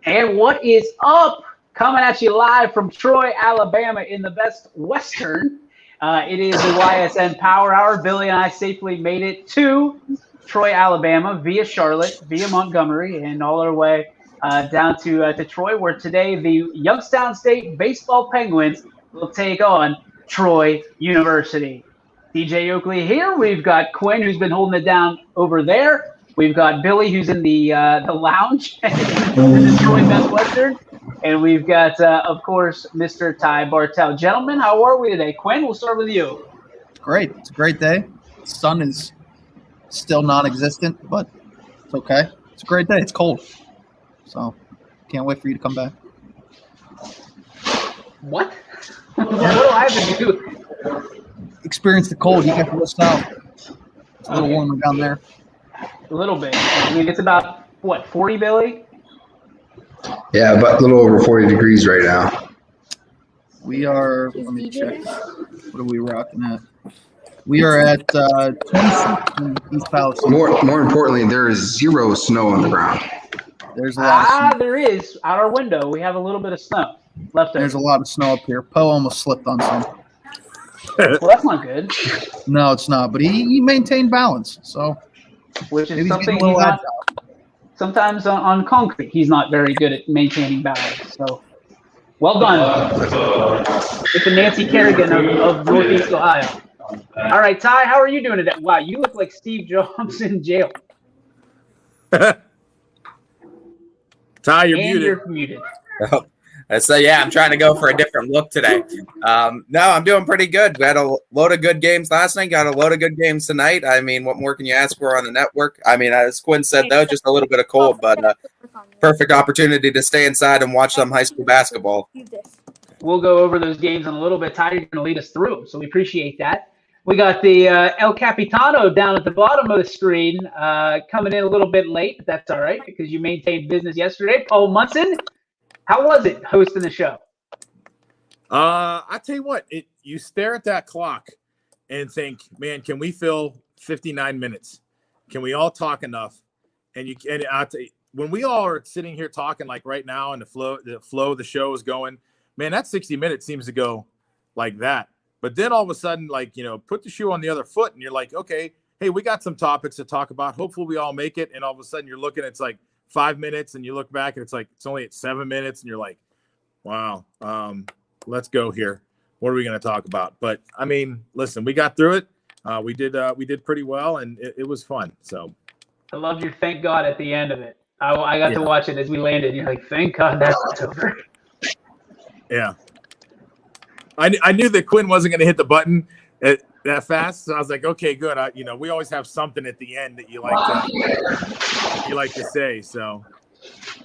And what is up? Coming at you live from Troy, Alabama in the best Western. It is the Ysn Power Hour. Billy and I safely made it to Troy, Alabama via Charlotte, via Montgomery, and all our way down to Troy, where today the Youngstown State Baseball Penguins will take on Troy University. DJ Oakley here. We've got Quinn, who's been holding it down over there. We've got Billy, who's in the lounge in the Troy Best Western. And we've got, of course, Mr. Ty Bartell. Gentlemen, how are we today? Quinn, we'll start with you. Great. It's a great day. The sun is still non-existent, but it's okay. It's a great day. It's cold. So can't wait for you to come back. What? What do I have to do? Experience the cold. You have to go south. It's a little warmer down there. A little bit. I mean, it's about, what, 40, Billy? Yeah, about a little over 40 degrees right now. We are, let me check. What are we rocking at? We are at 26 in East Palace. More importantly, there is zero snow on the ground. There's a lot of snow. There is. Out our window, we have a little bit of snow left there. There's a lot of snow up here. Poe almost slipped on some. Well, that's not good. No, it's not. But he maintained balance. So which is something he's not. Sometimes on concrete, he's not very good at maintaining balance. So, well done. It's the Nancy Kerrigan of Northeast Ohio. All right, Ty, how are you doing today? Wow, you look like Steve Jobs in jail. Ty, you're and muted. You're muted. So, yeah, I'm trying to go for a different look today. No, I'm doing pretty good. We had a load of good games last night, got a load of good games tonight. I mean, what more can you ask for on the network? I mean, as Quinn said, though, just a little bit of cold, but perfect opportunity to stay inside and watch some high school basketball. We'll go over those games in a little bit. Ty, you're going to lead us through them, so we appreciate that. We got the El Capitano down at the bottom of the screen, coming in a little bit late, but that's all right because you maintained business yesterday. Paul Munson, how was it hosting the show? I tell you what, you stare at that clock and think, man, can we fill 59 minutes? Can we all talk enough? And I'll tell you, when we all are sitting here talking like right now and the flow of the show is going, man, that 60 minutes seems to go like that. But then all of a sudden, like, put the shoe on the other foot and you're like, okay, hey, we got some topics to talk about. Hopefully we all make it. And all of a sudden you're looking, it's like 5 minutes and you look back and it's like, it's only at 7 minutes. And you're like, wow, let's go here. What are we going to talk about? But I mean, listen, we got through it. We did pretty well and it was fun. So I loved your thank God at the end of it. I got to watch it as we landed. You're like, thank God that's over. Yeah. I knew that Quinn wasn't going to hit the button that fast, so I was like, okay, good. We always have something at the end that you like to say. So,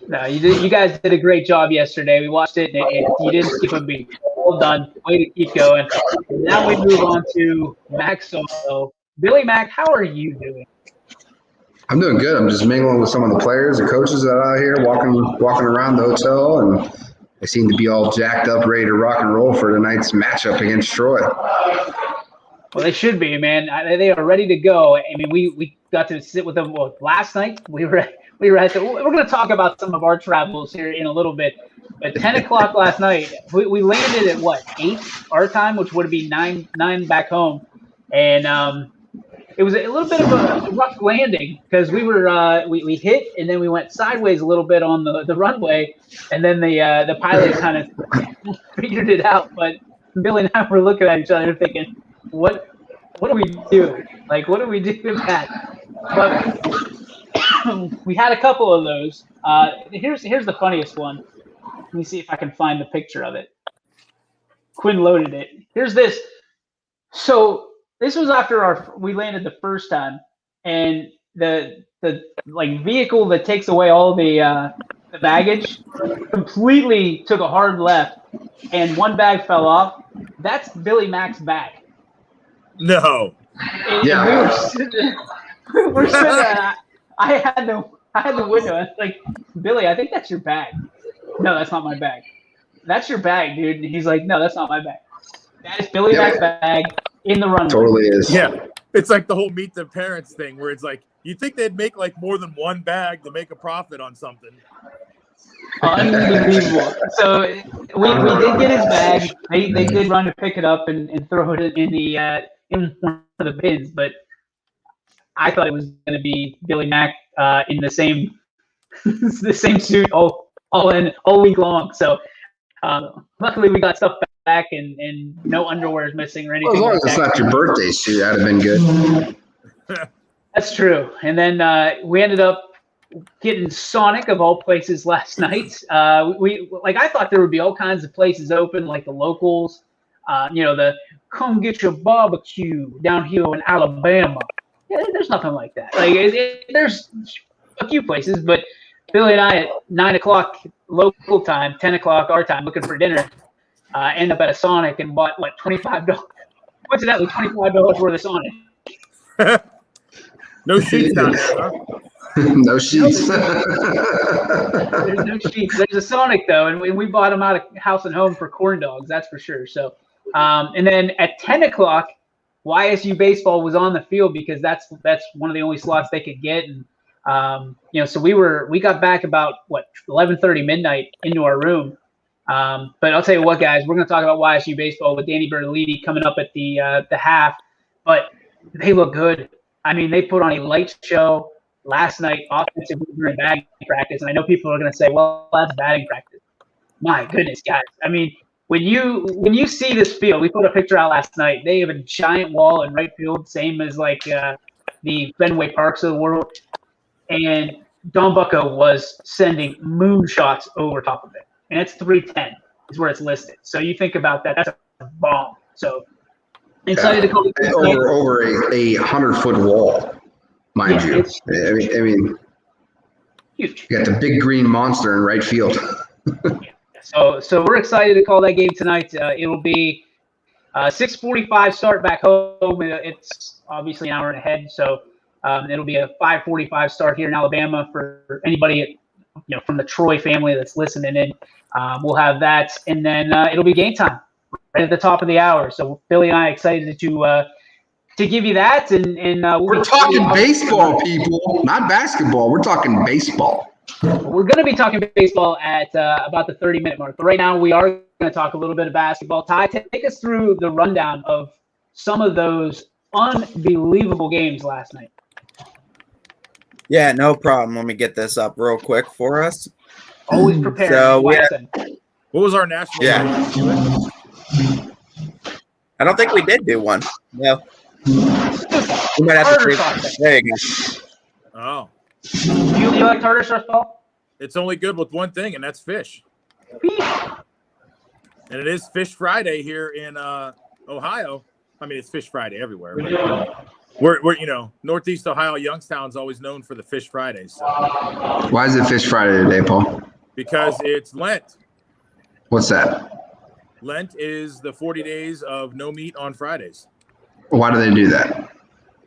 no, you guys did a great job yesterday. We watched it, and you didn't skip a beat. Well done. Way to keep going. And now we move on to Mac Solo. Billy Mac, how are you doing? I'm doing good. I'm just mingling with some of the players and coaches that are out here, walking around the hotel, and they seem to be all jacked up, ready to rock and roll for tonight's matchup against Troy. Well, they should be, man. They are ready to go. I mean, we got to sit with them last night. We were at we're going to talk about some of our travels here in a little bit. But 10 o'clock last night, we landed at 8 our time, which would be 9 back home, and it was a little bit of a rough landing because we were we hit and then we went sideways a little bit on the runway, and then the pilot kind of figured it out. But Billy and I were looking at each other thinking, what do we do? Like, what do we do with that? But we had a couple of those. Here's the funniest one. Let me see if I can find the picture of it. Quinn loaded it. Here's this. So this was after we landed the first time, and the vehicle that takes away all the baggage completely took a hard left, and one bag fell off. That's Billy Mac's bag. No. Yeah. We're sitting there. I had the window. I was like, Billy, I think that's your bag. No, that's not my bag. That's your bag, dude. And he's like, no, that's not my bag. That is Billy Mac's bag in the runway. Totally is. Yeah. It's like the whole meet the parents thing where it's like, you think they'd make like more than one bag to make a profit on something. Unbelievable. So we did get his bag. They did run to pick it up and throw it in one of the bins, but I thought it was going to be Billy Mac in the same suit all week long. So luckily we got stuff back and no underwear is missing or anything. Well, as long as it's not your birthday suit, that'd have been good. That's true. And then we ended up getting Sonic of all places last night. I thought there would be all kinds of places open, like the locals, the come get your barbecue down here in Alabama. Yeah, there's nothing like that. There's a few places, but Billy and I at 9 o'clock local time, 10 o'clock our time, looking for dinner, end up at a Sonic and bought $25. Coincidentally, $25 worth of Sonic. No sheets down there, huh? No sheets. There's no sheets. There's a Sonic though, and we bought them out of House and Home for corn dogs. That's for sure. So, and then at 10 o'clock, YSU baseball was on the field because that's one of the only slots they could get, and so we got back about 11:30 midnight into our room. But I'll tell you what, guys, we're going to talk about YSU baseball with Danny Bertolini coming up at the half. But they look good. I mean, they put on a light show last night, offensively during batting practice, and I know people are going to say, "Well, that's batting practice." My goodness, guys! I mean, when you see this field, we put a picture out last night. They have a giant wall in right field, same as the Fenway Parks of the world, and Don Bucco was sending moonshots over top of it, and it's 310 is where it's listed. So you think about that; that's a bomb. So excited to call it over a 100-foot wall. Mind you, I mean, huge. You got the big green monster in right field. So we're excited to call that game tonight. It'll be 6:45 start back home. It's obviously an hour ahead, so it'll be a 5:45 start here in Alabama for anybody from the Troy family that's listening in. We'll have that, and then it'll be game time right at the top of the hour. So Billy and I are excited to give you that, and we're talking baseball, people, not basketball. We're talking baseball. We're going to be talking baseball at about the 30-minute mark, but right now we are going to talk a little bit of basketball. Ty, take us through the rundown of some of those unbelievable games last night. Yeah, no problem. Let me get this up real quick for us. Always prepared. So what was our national? Yeah. I don't think we did do one. No. We might have to there you go. Oh. You like tartar sauce, Paul? It's only good with one thing, and that's fish. And it is Fish Friday here in Ohio. I mean, it's Fish Friday everywhere. We're Northeast Ohio, Youngstown's always known for the Fish Fridays. So. Why is it Fish Friday today, Paul? Because it's Lent. What's that? Lent is the 40 days of no meat on Fridays. Why do they do that?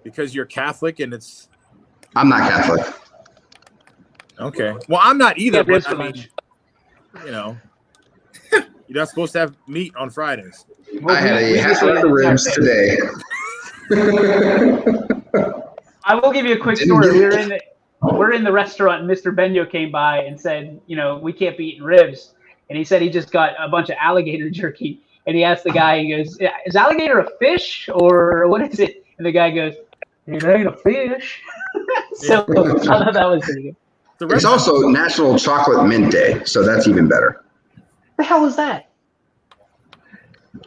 Because you're Catholic and it's... I'm not Catholic. Okay. Well, I'm not either, but I mean, you're not supposed to have meat on Fridays. I had a half of ribs today. I will give you a quick story. We're in the restaurant, and Mr. Benyo came by and said, we can't be eating ribs. And he said he just got a bunch of alligator jerky. And he asked the guy, he goes, is alligator a fish or what is it? And the guy goes, it ain't a fish. So I thought that was pretty good. It's also National Chocolate Mint Day, so that's even better. The hell is that?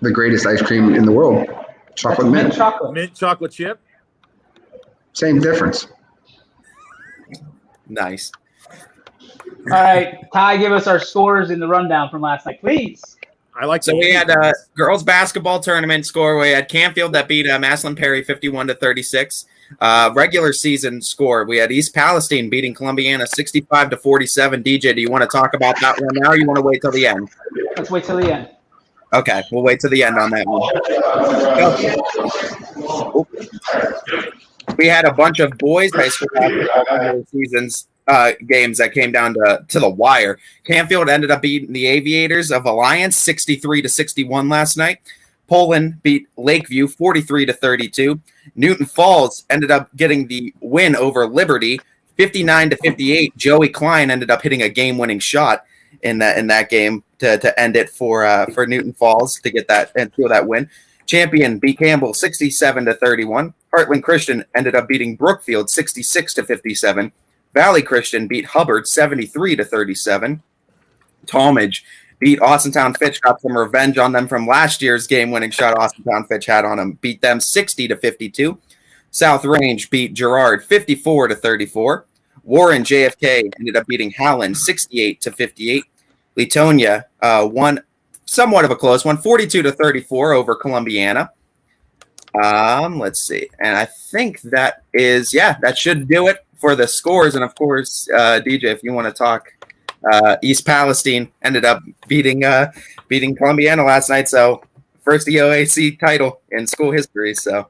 The greatest ice cream in the world. Chocolate mint. Mint chocolate chip. Same difference. Nice. All right, Ty, give us our scores in the rundown from last night, please. So we had a girls basketball tournament score. We had Canfield that beat Maslin Perry 51-36. Regular season score. We had East Palestine beating Columbiana 65-47. DJ, do you want to talk about that one now, or you want to wait till the end? Let's wait till the end. Okay, we'll wait till the end on that one. We had a bunch of boys high school basketball seasons games that came down to the wire. Canfield ended up beating the Aviators of Alliance 63-61 last night. Poland beat Lakeview 43-32. Newton Falls ended up getting the win over Liberty 59-58. Joey Klein ended up hitting a game-winning shot in that game to end it for Newton Falls to get that and feel that win. Champion beat Campbell 67-31. Heartland Christian ended up beating Brookfield 66-57. Valley Christian beat Hubbard 73-37. Talmadge beat Austintown Fitch, got some revenge on them from last year's game-winning shot Austintown Fitch had on them, beat them 60-52. South Range beat Girard 54-34. Warren JFK ended up beating Howland 68-58. Latonia won somewhat of a close one, 42-34 over Columbiana. Let's see. And I think that should do it for the scores. And of course, DJ, if you want to talk, East Palestine ended up beating Columbiana last night. So first EOAC title in school history. So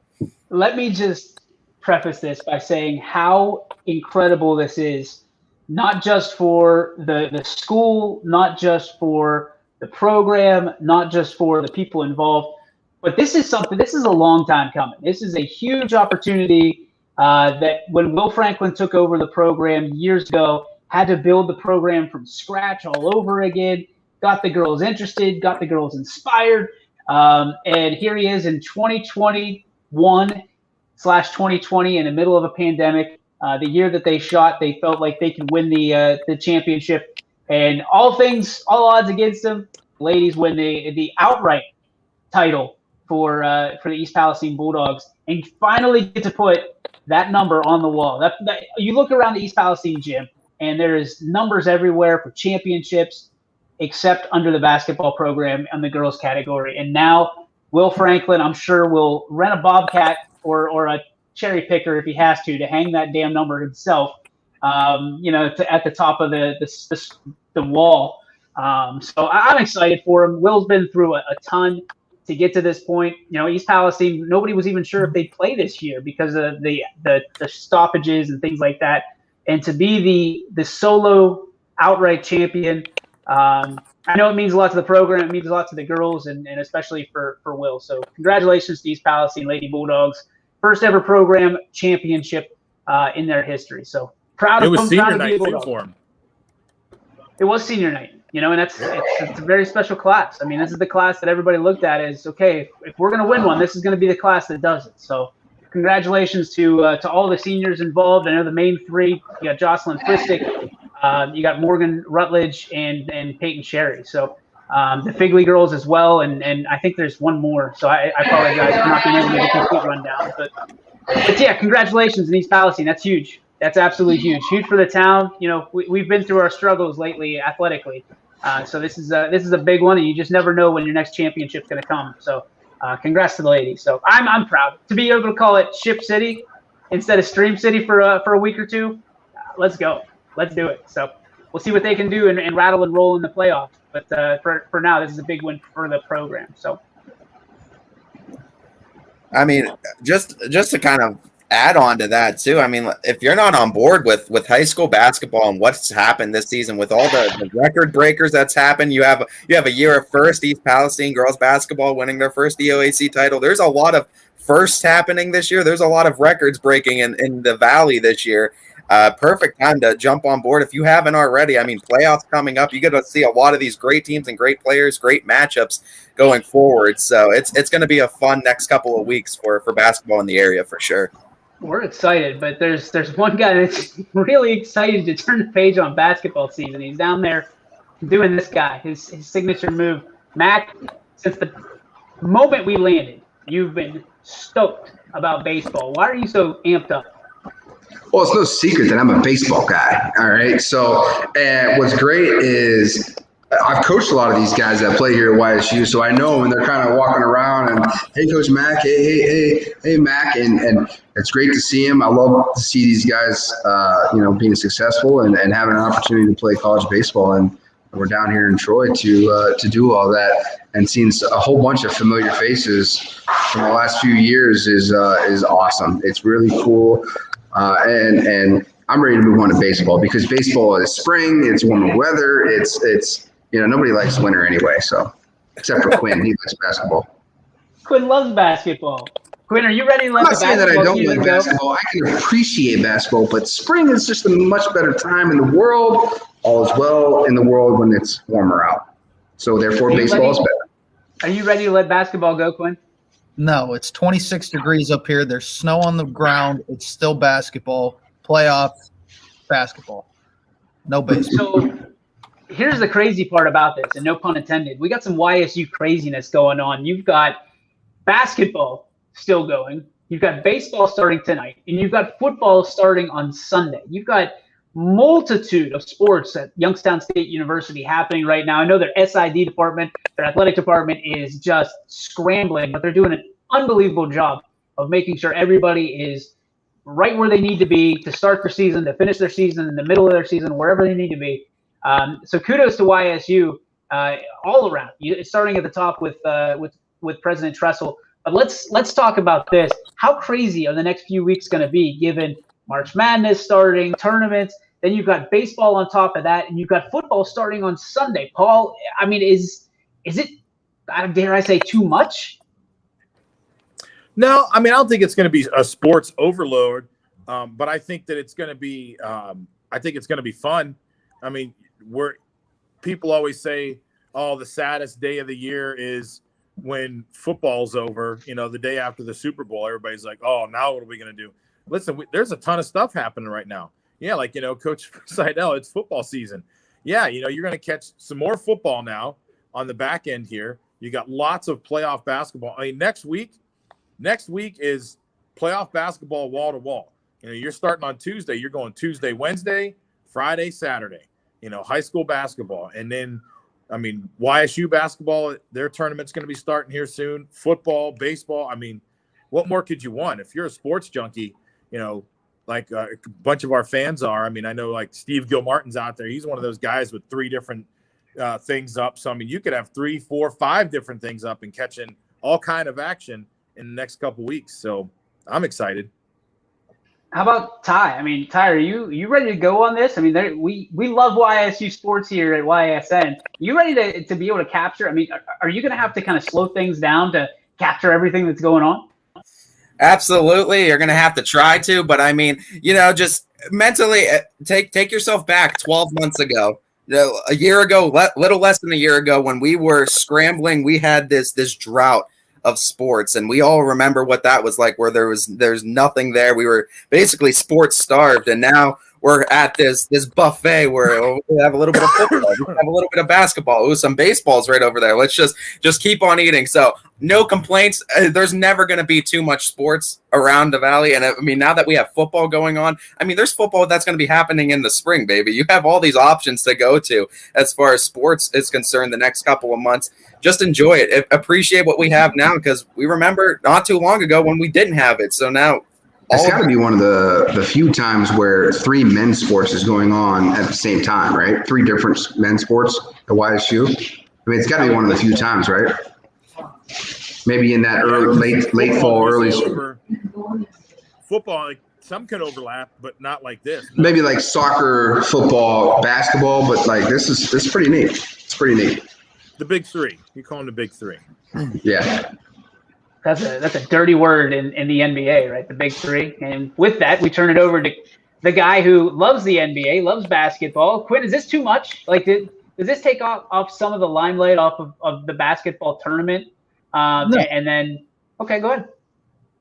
let me just preface this by saying how incredible this is, not just for the school, not just for the program, not just for the people involved, but this is a long time coming. This is a huge opportunity that when Will Franklin took over the program years ago, had to build the program from scratch all over again, got the girls interested, got the girls inspired. And here he is in 2021/2020 in the middle of a pandemic. The year that they felt like they could win the championship, and all odds against them. Ladies win the outright title for the East Palestine Bulldogs, and finally get to put that number on the wall. That you look around the East Palestine gym, and there is numbers everywhere for championships, except under the basketball program and the girls category. And now Will Franklin, I'm sure, will rent a Bobcat or a cherry picker if he has to hang that damn number himself, at the top of the wall. So I'm excited for him. Will's been through a ton to get to this point. East Palestine, nobody was even sure if they'd play this year because of the stoppages and things like that. And to be the solo outright champion, I know it means a lot to the program. It means a lot to the girls, and especially for Will. So congratulations to East Palestine Lady Bulldogs, first ever program championship in their history. So proud of them. It was senior night for them. It was senior night. And it's a very special class. I mean, this is the class that everybody looked at as, okay, if we're going to win one, this is going to be the class that does it. So congratulations to all the seniors involved. I know the main three, you got Jocelyn Fristic, you got Morgan Rutledge, and Peyton Sherry. So the Figley girls as well. And I think there's one more. So I apologize for not being able to make a complete rundown. But yeah, congratulations in East Palestine. That's huge. That's absolutely huge. Huge for the town. We've been through our struggles lately athletically. So this is a big one, and you just never know when your next championship's going to come. So congrats to the ladies. So I'm proud to be able to call it Ship City instead of Stream City for a week or two. Let's go. Let's do it. So we'll see what they can do and rattle and roll in the playoffs. But for now, this is a big win for the program. So. I mean, just to kind of add on to that too. I mean, if you're not on board with high school basketball and what's happened this season with all the record breakers that's happened, you have a year of first East Palestine girls basketball winning their first EOAC title. There's a lot of firsts happening this year. There's a lot of records breaking in the Valley this year. Perfect time to jump on board if you haven't already. I mean, playoffs coming up. You get to see a lot of these great teams and great players, great matchups going forward. So it's going to be a fun next couple of weeks for basketball in the area for sure. We're excited, but there's one guy that's really excited to turn the page on basketball season. He's down there doing this guy, his signature move. Mac, since the moment we landed, you've been stoked about baseball. Why are you so amped up? Well, it's no secret that I'm a baseball guy. All right. So, and what's great is I've coached a lot of these guys that play here at YSU, so I know when they're kind of walking around and, hey, Coach Mac, hey, Mac, and it's great to see him. I love to see these guys, being successful and having an opportunity to play college baseball. And we're down here in Troy to do all that, and seeing a whole bunch of familiar faces from the last few years is awesome. It's really cool, and I'm ready to move on to baseball because baseball is spring. It's warmer weather. It's nobody likes winter anyway. So except for Quinn, he likes basketball. Quinn loves basketball. Quinn, are you ready to let I'm not saying that I don't like basketball. I can appreciate basketball, but spring is just a much better time in the world. All is well in the world when it's warmer out. So therefore, baseball is better. Are you ready to let basketball go, Quinn? No, it's 26 degrees up here. There's snow on the ground. It's still basketball. Playoffs, basketball. No baseball. So here's the crazy part about this, and no pun intended. We got some YSU craziness going on. You've got basketball still going. You've got baseball starting tonight, and you've got football starting on Sunday. You've got multitude of sports at Youngstown State University happening right now. I know their SID department, their athletic department is just scrambling, but they're doing an unbelievable job of making sure everybody is right where they need to be to start their season, to finish their season, in the middle of their season, wherever they need to be. So kudos to YSU all around. Starting at the top with President Tressel. But let's talk about this. How crazy are the next few weeks going to be, given March Madness starting, tournaments? Then you've got baseball on top of that, and you've got football starting on Sunday. Paul, I mean, is it, dare I say, too much? No, I mean, I don't think it's going to be a sports overload, but I think that it's going to be. I think it's going to be fun. I mean, people always say, "Oh, the saddest day of the year is when football's over." The day after the Super Bowl, everybody's like, "Oh, now what are we going to do?" Listen, there's a ton of stuff happening right now. Yeah, like Coach Seidel, it's football season. Yeah, you're going to catch some more football now on the back end here. You got lots of playoff basketball. I mean, next week is playoff basketball wall to wall. You're starting on Tuesday. You're going Tuesday, Wednesday, Friday, Saturday. High school basketball, and then, I mean, YSU basketball. Their tournament's going to be starting here soon. Football, baseball. I mean, what more could you want if you're a sports junkie? Like a bunch of our fans are. I mean, I know like Steve Gilmartin's out there. He's one of those guys with 3 different things up. So, I mean, you could have 3, 4, 5 different things up and catching all kind of action in the next couple weeks. So I'm excited. How about Ty? I mean, Ty, are you ready to go on this? I mean, we love YSU sports here at YSN. You ready to be able to capture? I mean, are you going to have to kind of slow things down to capture everything that's going on? Absolutely. You're going to have to try to, but I mean, just mentally take yourself back 12 months ago. A year ago, little less than a year ago, when we were scrambling, we had this drought of sports, and we all remember what that was like, where there's nothing there. We were basically sports starved, and now we're at this buffet where we have a little bit of football, we have a little bit of basketball, some baseballs right over there. Let's just keep on eating. So no complaints. There's never going to be too much sports around the valley. And I mean, now that we have football going on, I mean, there's football that's going to be happening in the spring, baby. You have all these options to go to as far as sports is concerned the next couple of months. Just enjoy it. Appreciate what we have now, because we remember not too long ago when we didn't have it. So now it's got to be one of the few times where 3 men's sports is going on at the same time, right? 3 different men's sports at YSU. I mean, it's got to be one of the few times, right? Maybe in that late fall, early football. Like some can overlap, but not like this. Maybe like soccer, football, basketball, but like this is pretty neat. It's pretty neat. The big 3. You call them the big 3. Yeah. That's a dirty word in the NBA, right? The big 3. And with that, we turn it over to the guy who loves the NBA, loves basketball. Quinn, is this too much? Like, does this take off some of the limelight off of the basketball tournament? No. And then, okay, go ahead.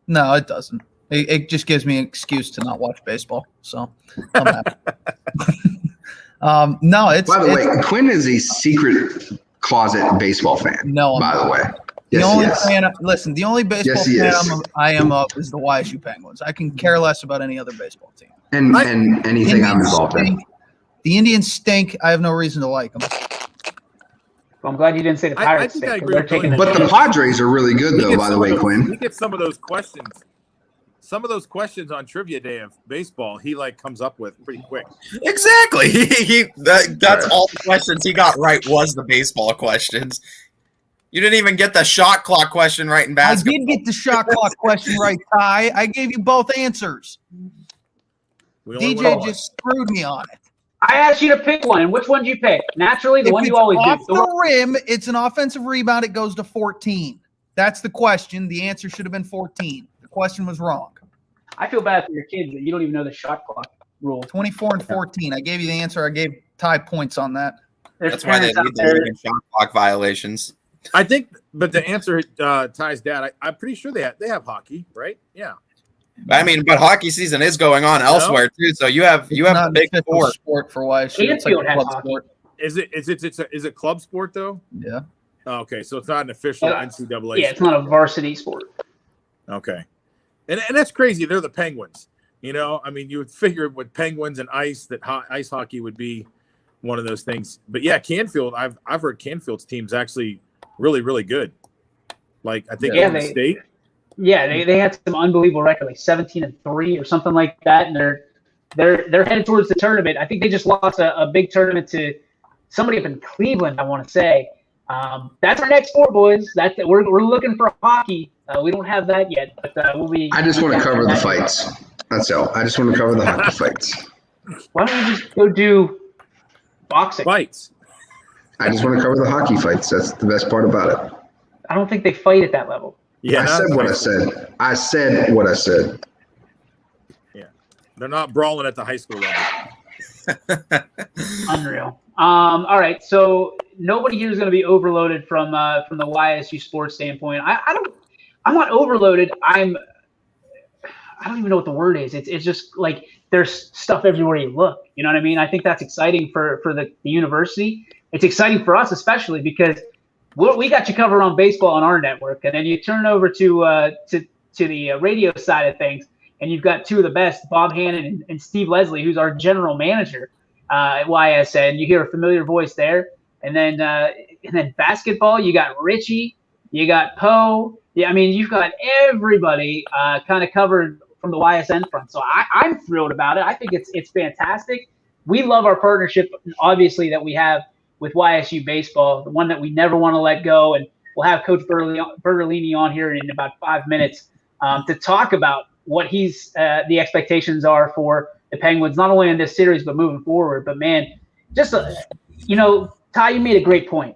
No, it doesn't. It just gives me an excuse to not watch baseball. So I'm happy. No, it's. By the way, Quinn is a secret closet baseball fan. No, by the way. The only baseball fan I am of is the YSU Penguins. I can care less about any other baseball team. And anything I'm involved in. The Indians stink. I have no reason to like them. Well, I'm glad you didn't say the Pirates stink. But the Padres are really good, though, by the way, Quinn. We get some of those questions. Some of those questions on trivia day of baseball, he comes up with pretty quick. Exactly. That's all the questions he got right was the baseball questions. You didn't even get the shot clock question right in basketball. I did get the shot clock question right, Ty. I gave you both answers. DJ just screwed me on it. I asked you to pick one, and which one did you pick? Naturally, the one you always do. Off the rim, it's an offensive rebound. It goes to 14. That's the question. The answer should have been 14. The question was wrong. I feel bad for your kids that you don't even know the shot clock rule. 24 and 14. I gave you the answer. I gave Ty points on that. That's why they lead the shot clock violations. I think, but the answer, Ty's dad, I'm pretty sure they have hockey, right? Yeah. I mean, but hockey season is going on elsewhere too. So you have a big sport for YSU. It's like a club sport. Is it club sport though? Yeah. Oh, okay, so it's not an official NCAA. Yeah, it's not a varsity sport. Okay, and that's crazy. They're the Penguins. I mean, you would figure with Penguins and ice that ice hockey would be one of those things. But yeah, Canfield. I've heard Canfield's team's actually really, really good. Like I think State. Yeah, they had some unbelievable record, like 17-3 or something like that, and they're headed towards the tournament. I think they just lost a big tournament to somebody up in Cleveland, I want to say. That's our next sport, boys. We're looking for hockey. We don't have that yet, but we'll be. I just want to cover the fights. That's all. I just want to cover the hockey fights. Why don't you just go do boxing fights? I just want to cover the hockey fights. That's the best part about it. I don't think they fight at that level. Yeah, I said what I said. I said what I said. Yeah, they're not brawling at the high school level. Unreal. All right, so nobody here is going to be overloaded from the YSU sports standpoint. I'm not overloaded. I don't even know what the word is. It's just like there's stuff everywhere you look. You know what I mean? I think that's exciting for the university. It's exciting for us, especially because we got you covered on baseball on our network, and then you turn over to the radio side of things, and you've got two of the best, Bob Hannon and Steve Leslie, who's our general manager at YSN. You hear a familiar voice there, and then basketball, you got Richie, you got Poe. Yeah, I mean, you've got everybody kind of covered from the YSN front. So I'm thrilled about it. I think it's fantastic. We love our partnership, obviously, that we have with YSU baseball, the one that we never want to let go. And we'll have Coach Bertolini on here in about 5 minutes to talk about what the expectations are for the Penguins, not only in this series but moving forward. But man, just Ty, you made a great point.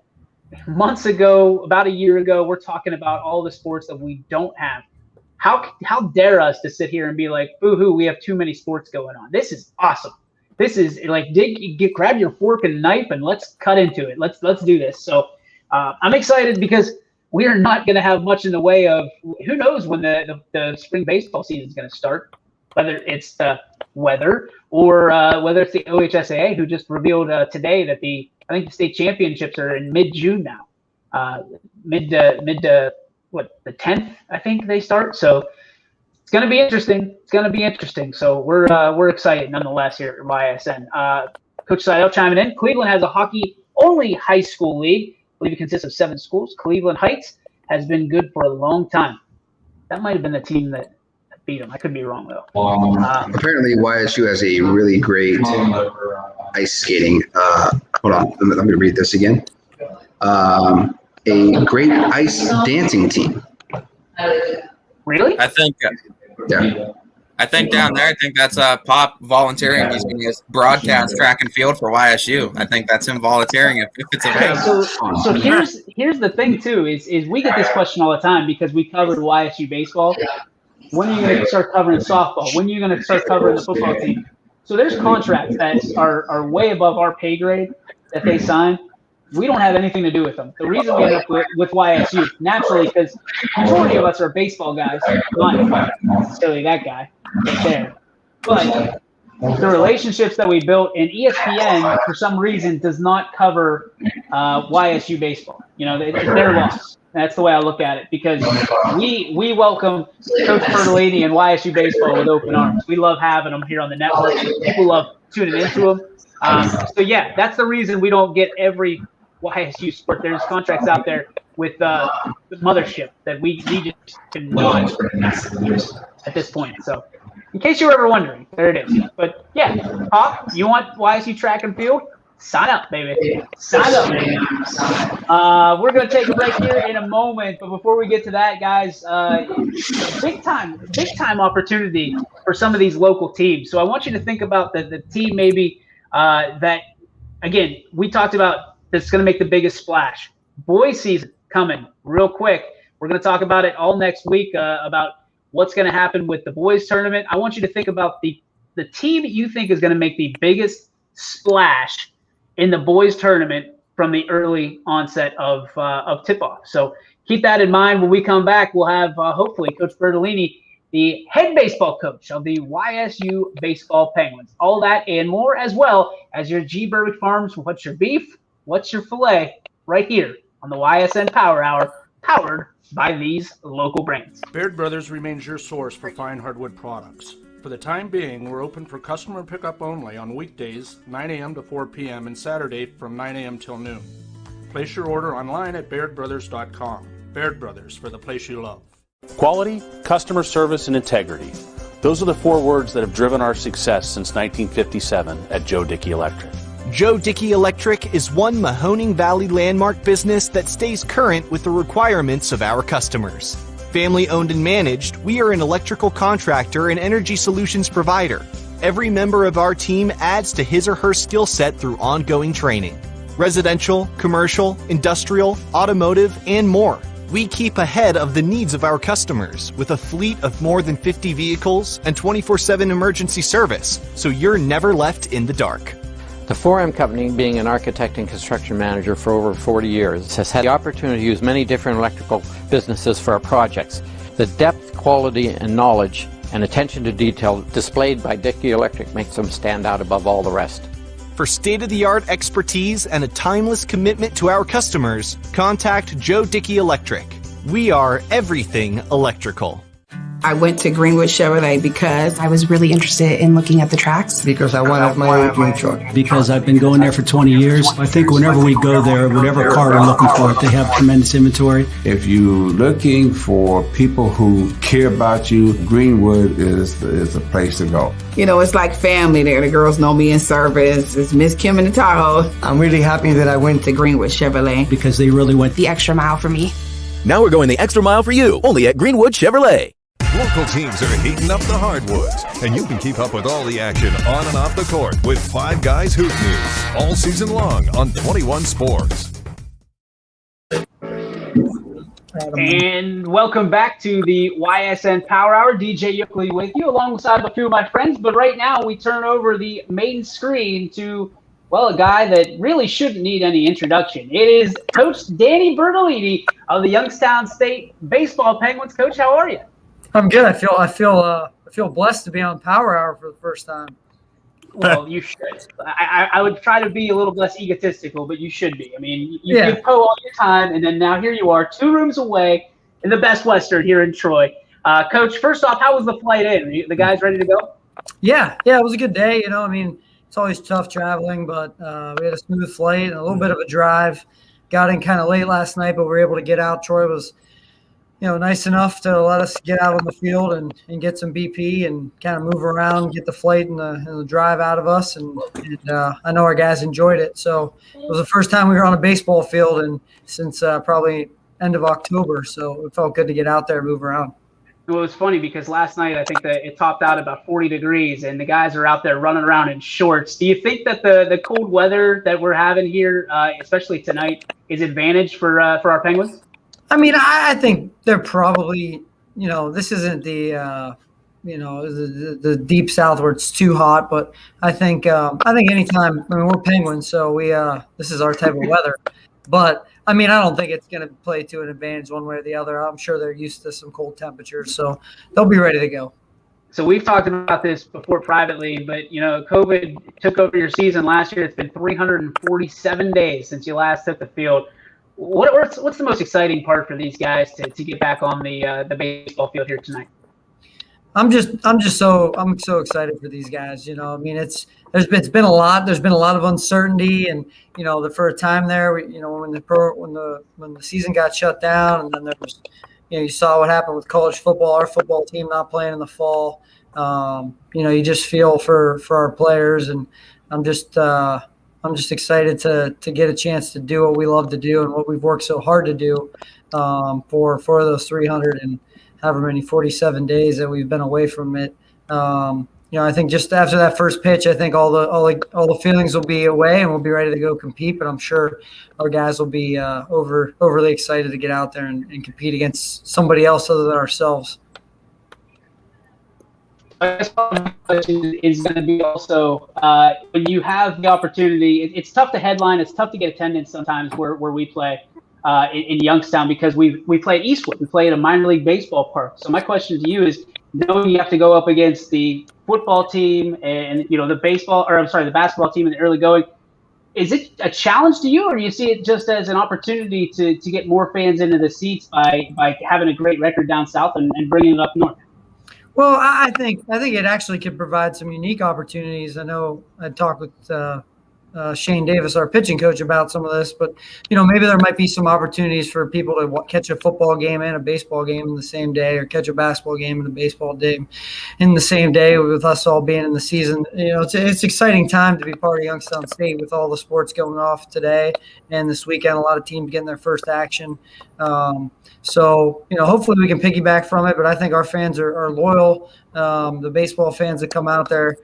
Months ago, about a year ago, we're talking about all the sports that we don't have. How dare us to sit here and be like, boo-hoo, we have too many sports going on. This is awesome. This is like, grab your fork and knife and let's cut into it. Let's do this. So I'm excited because we are not going to have much in the way of, who knows when the spring baseball season is going to start, whether it's the weather or whether it's the OHSAA, who just revealed today that I think the state championships are in mid-June now, the 10th, I think they start. So it's going to be interesting. So we're excited nonetheless here at YSN. Coach Seidel chiming in. Cleveland has a hockey-only high school league. I believe it consists of 7 schools. Cleveland Heights has been good for a long time. That might have been the team that beat them. I could be wrong, though. Apparently, YSU has a really great ice skating. Hold on. Let me read this again. A great ice dancing team. Really? I think. Yeah. I think down there, I think that's Pop volunteering. He's going to broadcast track and field for YSU. I think that's him volunteering if it's available. So here's the thing too is we get this question all the time because we covered YSU baseball. When are you going to start covering softball? When are you going to start covering the football team? So there's contracts that are way above our pay grade that they sign. We don't have anything to do with them. The reason we end up with YSU, naturally, because the majority of us are baseball guys, not necessarily that guy right there. But the relationships that we built, and ESPN, for some reason, does not cover YSU baseball. It's their loss. That's the way I look at it, because we welcome Coach Bertolini and YSU baseball with open arms. We love having them here on the network. People love tuning into them. So, yeah, that's the reason we don't get every YSU sport. There's contracts out there with the mothership that we just cannot at this point. So, in case you were ever wondering, there it is. But, yeah, Pop, you want YSU track and field? Sign up, baby. Sign up, baby. We're going to take a break here in a moment. But before we get to that, guys, big time opportunity for some of these local teams. So I want you to think about the team maybe that, again, we talked about that's going to make the biggest splash. Boys season coming real quick. We're going to talk about it all next week about what's going to happen with the boys tournament. I want you to think about the team you think is going to make the biggest splash in the boys tournament from the early onset of tip-off. So keep that in mind. When we come back, we'll have hopefully Coach Bertolini, the head baseball coach of the YSU Baseball Penguins. All that and more, as well as your G. Berwick Farms. What's your beef? What's your filet? Right here on the YSN Power Hour, powered by these local brands. Baird Brothers remains your source for fine hardwood products. For the time being, we're open for customer pickup only on weekdays, 9 a.m. to 4 p.m. and Saturday from 9 a.m. till noon. Place your order online at bairdbrothers.com. Baird Brothers, for the place you love. Quality, customer service, and integrity. Those are the 4 words that have driven our success since 1957 at Joe Dickey Electric. Joe Dickey Electric is one Mahoning Valley landmark business that stays current with the requirements of our customers. Family owned and managed, we are an electrical contractor and energy solutions provider. Every member of our team adds to his or her skill set through ongoing training. Residential, commercial, industrial, automotive, and more. We keep ahead of the needs of our customers with a fleet of more than 50 vehicles and 24/7 emergency service, so you're never left in the dark. The 4M Company, being an architect and construction manager for over 40 years, has had the opportunity to use many different electrical businesses for our projects. The depth, quality, and knowledge and attention to detail displayed by Dickey Electric makes them stand out above all the rest. For state-of-the-art expertise and a timeless commitment to our customers, contact Joe Dickey Electric. We are everything electrical. I went to Greenwood Chevrolet because I was really interested in looking at the tracks. Because I wanted my own dream truck. Because I've been going there for 20 years. I think whenever we go there, whatever car we're looking for, they have tremendous inventory. If you're looking for people who care about you, Greenwood is the place to go. You know, it's like family there. The girls know me in service. It's Miss Kim in the Tahoe. I'm really happy that I went to Greenwood Chevrolet. Because they really went the extra mile for me. Now we're going the extra mile for you, only at Greenwood Chevrolet. Local teams are heating up the hardwoods, and you can keep up with all the action on and off the court with Five Guys Hoop News all season long on 21 Sports. And welcome back to the YSN Power Hour. DJ Yukley with you alongside a few of my friends. But right now we turn over the main screen to, well, a guy that really shouldn't need any introduction. It is Coach Danny Bertolini of the Youngstown State Baseball Penguins. Coach, how are you? I'm good. I feel blessed to be on Power Hour for the first time. Well, you should. I would try to be a little less egotistical, but you should be. I mean, you give Poe all your time, and then now here you are, 2 rooms away in the Best Western here in Troy. Coach, first off, how was the flight in? The guys ready to go? Yeah, it was a good day. I mean, it's always tough traveling, but we had a smooth flight and a little bit of a drive. Got in kind of late last night, but we were able to get out. Troy was nice enough to let us get out on the field and get some BP and kind of move around, get the flight and the drive out of us. And I know our guys enjoyed it. So it was the first time we were on a baseball field and since probably end of October. So it felt good to get out there and move around. Well, it was funny because last night I think that it topped out about 40 degrees and the guys are out there running around in shorts. Do you think that the cold weather that we're having here, especially tonight, is advantage for our Penguins? I mean, I think they're probably, this isn't the, the deep south where it's too hot, but I think anytime, we're Penguins, so this is our type of weather, but I mean, I don't think it's going to play to an advantage one way or the other. I'm sure they're used to some cold temperatures, so they'll be ready to go. So we've talked about this before privately, but, COVID took over your season last year. It's been 347 days since you last took the field. What's the most exciting part for these guys to get back on the baseball field here tonight? I'm so excited for these guys. I mean, it's been a lot. There's been a lot of uncertainty, and for a time there, when the season got shut down, and then there was, you saw what happened with college football. Our football team not playing in the fall. You just feel for our players, and I'm just excited to get a chance to do what we love to do and what we've worked so hard to do for those 300 and however many 47 days that we've been away from it. I think just after that first pitch, I think all the feelings will be away and we'll be ready to go compete. But I'm sure our guys will be overly excited to get out there and compete against somebody else other than ourselves. My question is going to be also when you have the opportunity. It's tough to headline. It's tough to get attendance sometimes where we play in Youngstown because we play at Eastwood. We play at a minor league baseball park. So my question to you is, knowing you have to go up against the football team and the basketball team in the early going, is it a challenge to you, or do you see it just as an opportunity to get more fans into the seats by having a great record down south and bringing it up north? Well, I think it actually could provide some unique opportunities. I know I talked with Shane Davis, our pitching coach, about some of this, but maybe there might be some opportunities for people to catch a football game and a baseball game in the same day, or catch a basketball game and a baseball game in the same day, with us all being in the season. It's an exciting time to be part of Youngstown State with all the sports going off today and this weekend. A lot of teams getting their first action. So, hopefully we can piggyback from it, but I think our fans are loyal. The baseball fans that come out there,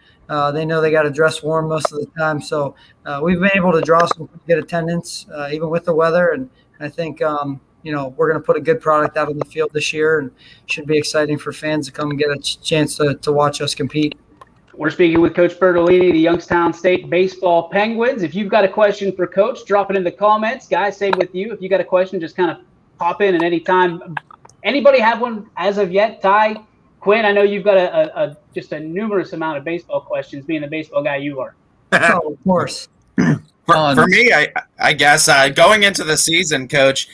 they know they got to dress warm most of the time. So we've been able to draw some good attendance, even with the weather. And I think, we're going to put a good product out on the field this year, and should be exciting for fans to come and get a chance to watch us compete. We're speaking with Coach Bertolini, the Youngstown State Baseball Penguins. If you've got a question for Coach, drop it in the comments. Guys, same with you. If you got a question, just kind of pop in at any time. Anybody have one as of yet? Ty, Quinn, I know you've got just a numerous amount of baseball questions, being the baseball guy you are. Oh, of course. For me, I guess going into the season, Coach,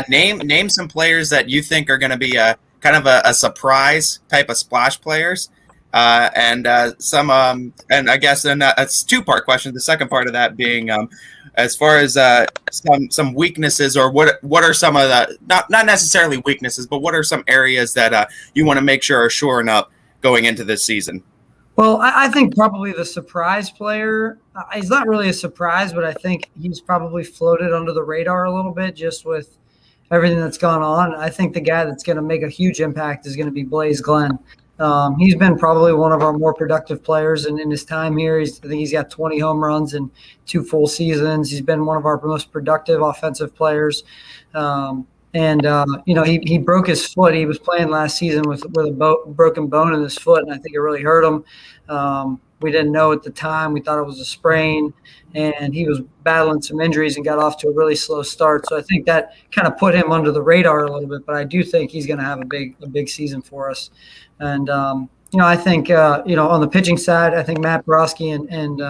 name some players that you think are going to be kind of a surprise type of splash players, and I guess then it's a 2-part question. The second part of that being, as far as some weaknesses, or what are some of the not necessarily weaknesses, but what are some areas that you want to make sure are shoring up going into this season? Well, I think probably the surprise player, he's not really a surprise, but I think he's probably floated under the radar a little bit, just with everything that's gone on. I think the guy that's going to make a huge impact is going to be Blaze Glenn. He's been probably one of our more productive players in his time here. I think he's got 20 home runs in 2 full seasons. He's been one of our most productive offensive players. He broke his foot. He was playing last season with a broken bone in his foot, and I think it really hurt him. We didn't know at the time. We thought it was a sprain, and he was battling some injuries and got off to a really slow start. So I think that kind of put him under the radar a little bit, but I do think he's going to have a big season for us. And, I think, on the pitching side, I think Matt Borowski and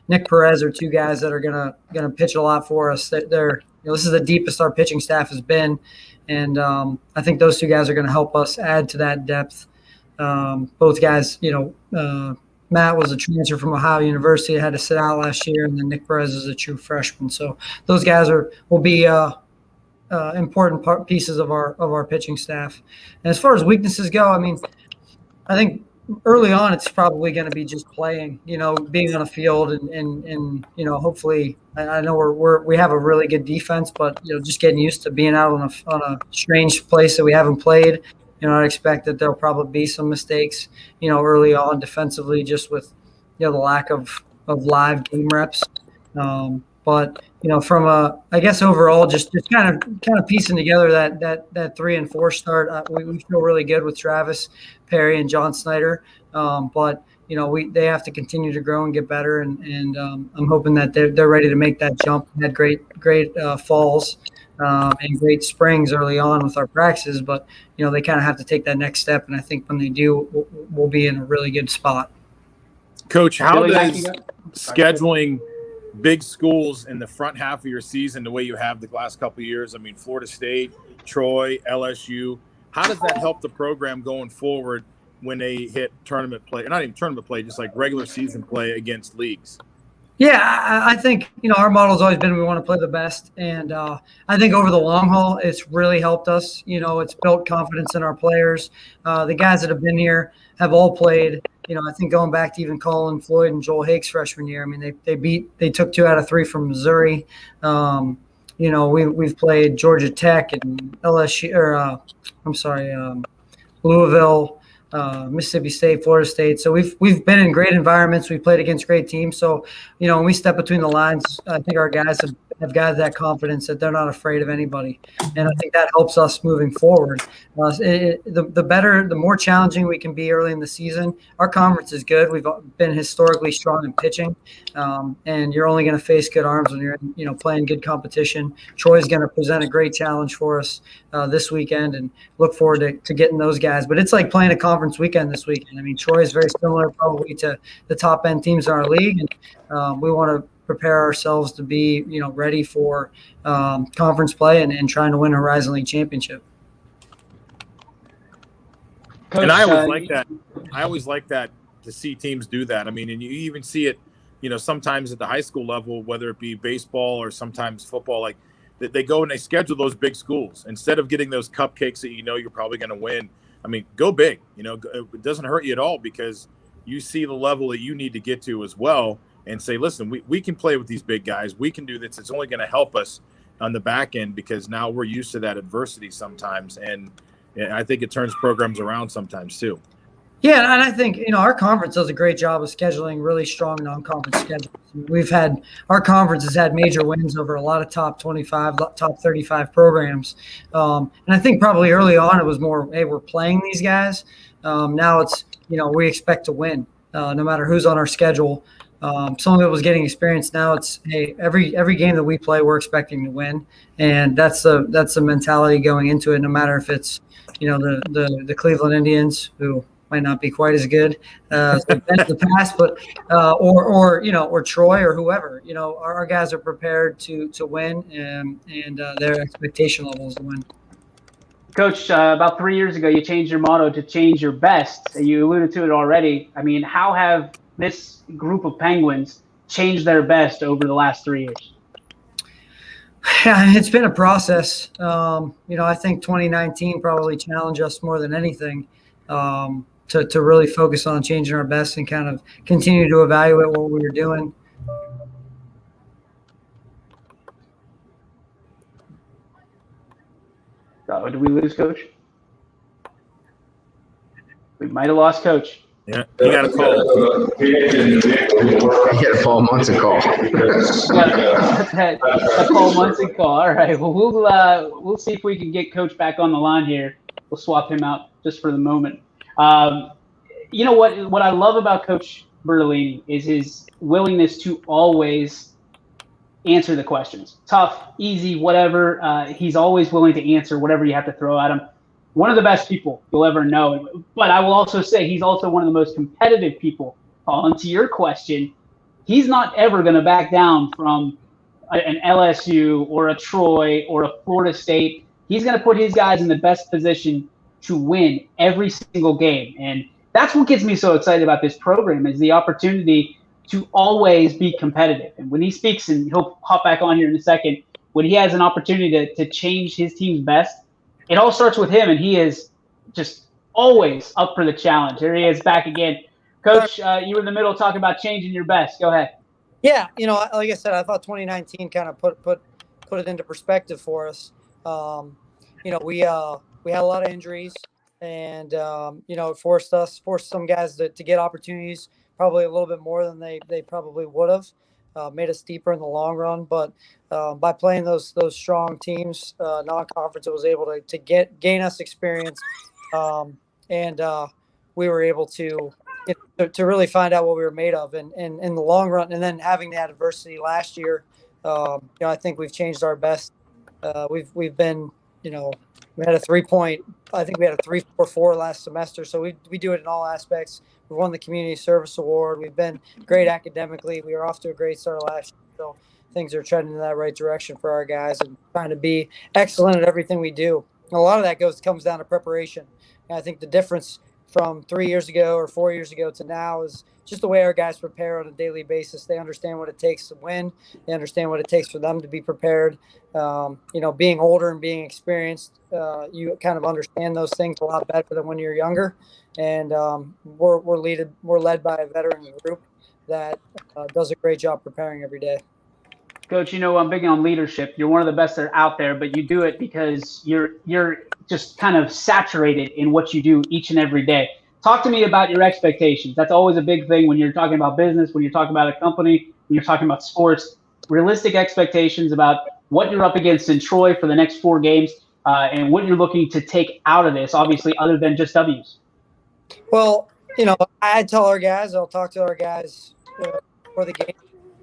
Nick Perez are 2 guys that are going to pitch a lot for us. This is the deepest our pitching staff has been. And I think those 2 guys are going to help us add to that depth. Both guys, Matt was a transfer from Ohio University, had to sit out last year, and then Nick Perez is a true freshman. So those guys will be important pieces of our pitching staff. And as far as weaknesses go, I think early on it's probably going to be just playing, being on a field and hopefully I know we have a really good defense, but just getting used to being out on a strange place that we haven't played. I expect that there'll probably be some mistakes, early on defensively, just with, the lack of live game reps. But from I guess overall, just kind of piecing together that 3 and 4 start, we feel really good with Travis Perry and John Snyder. But they have to continue to grow and get better, and I'm hoping that they're ready to make that jump. We had great falls. And great springs early on with our practices, but they kind of have to take that next step, and I think when they do, we'll be in a really good spot. Coach, how does scheduling big schools in the front half of your season, the way you have the last couple of years, Florida State, Troy, LSU, how does that help the program going forward when they hit tournament play, or not even tournament play, just like regular season play against leagues? Yeah, I think, our model's always been we want to play the best. And I think over the long haul, it's really helped us. It's built confidence in our players. The guys that have been here have all played. I think going back to even Colin Floyd and Joel Hake's freshman year, they took 2 out of 3 from Missouri. We've played Georgia Tech and LSU, Louisville, Mississippi State, Florida State. So we've been in great environments. We've played against great teams. So, when we step between the lines, I think our guys have got that confidence that they're not afraid of anybody. And I think that helps us moving forward. The more challenging we can be early in the season. Our conference is good. We've been historically strong in pitching. And you're only going to face good arms when you're, playing good competition. Troy's going to present a great challenge for us this weekend, and look forward to getting those guys. But it's like playing a conference weekend this weekend. Troy is very similar probably to the top end teams in our league. And we want to prepare ourselves to be, ready for conference play and trying to win a Horizon League championship. Coach, and I always like that to see teams do that. And you even see it, sometimes at the high school level, whether it be baseball or sometimes football, like they go and they schedule those big schools instead of getting those cupcakes that you're probably going to win. Go big. It doesn't hurt you at all, because you see the level that you need to get to as well, and say, listen, we can play with these big guys. We can do this. It's only going to help us on the back end, because now we're used to that adversity sometimes. And I think it turns programs around sometimes too. Yeah, and I think, our conference does a great job of scheduling really strong non-conference schedules. Our conference has had major wins over a lot of top 25, top 35 programs. And I think probably early on it was more, hey, we're playing these guys. Now it's, we expect to win no matter who's on our schedule. Some of it was getting experience. Now it's, hey, every game that we play, we're expecting to win. And that's the mentality going into it, no matter if it's, the Cleveland Indians, who might not be quite as good as the past, but or Troy or whoever. Our guys are prepared to win, and their expectation level is to win. Coach, about 3 years ago, you changed your motto to change your best. You alluded to it already. How have this group of Penguins changed their best over the last 3 years? Yeah, it's been a process. I think 2019 probably challenged us more than anything. To really focus on changing our best and kind of continue to evaluate what we were doing. Oh, did we lose Coach? We might have lost Coach. Yeah, he got a call. He had a Paul Munson call. that Paul Munson call. All right. Well, we'll see if we can get Coach back on the line here. We'll swap him out just for the moment. You know what I love about Coach Bertolini is his willingness to always answer the questions. Tough, easy, whatever. He's always willing to answer whatever you have to throw at him. One of the best people you'll ever know. But I will also say he's also one of the most competitive people. On to your question, he's not ever going to back down from an LSU or a Troy or a Florida State. He's going to put his guys in the best position to win every single game. And that's what gets me so excited about this program is the opportunity to always be competitive. And when he speaks, and he'll hop back on here in a second, when he has an opportunity to change his team's best, it all starts with him, and he is just always up for the challenge. Here he is back again. Coach, you were in the middle talking about changing your best. Go ahead. Yeah, like I said, I thought 2019 kind of put it into perspective for us. We had a lot of injuries, and it forced some guys to get opportunities probably a little bit more than they probably would have. Made us deeper in the long run, but by playing those strong teams, non-conference, it was able to gain us experience, and we were able to really find out what we were made of, and in the long run, and then having that adversity last year, I think we've changed our best. We've been, we had a 3-point. I think we had a 3.44 last semester, so we do it in all aspects. We won the Community Service Award. We've been great academically. We were off to a great start last year, so things are trending in that right direction for our guys and trying to be excellent at everything we do. And a lot of that comes down to preparation. And I think the difference from 3 years ago or 4 years ago to now is just the way our guys prepare on a daily basis. They understand what it takes to win. They understand what it takes for them to be prepared. Being older and being experienced, you kind of understand those things a lot better than when you're younger. And we're led by a veteran group that does a great job preparing every day. Coach, I'm big on leadership. You're one of the best that are out there, but you do it because you're just kind of saturated in what you do each and every day. Talk to me about your expectations. That's always a big thing when you're talking about business, when you're talking about a company, when you're talking about sports. Realistic expectations about what you're up against in Troy for the next 4 games and what you're looking to take out of this, obviously, other than just W's. Well, I tell our guys, I'll talk to our guys before the game,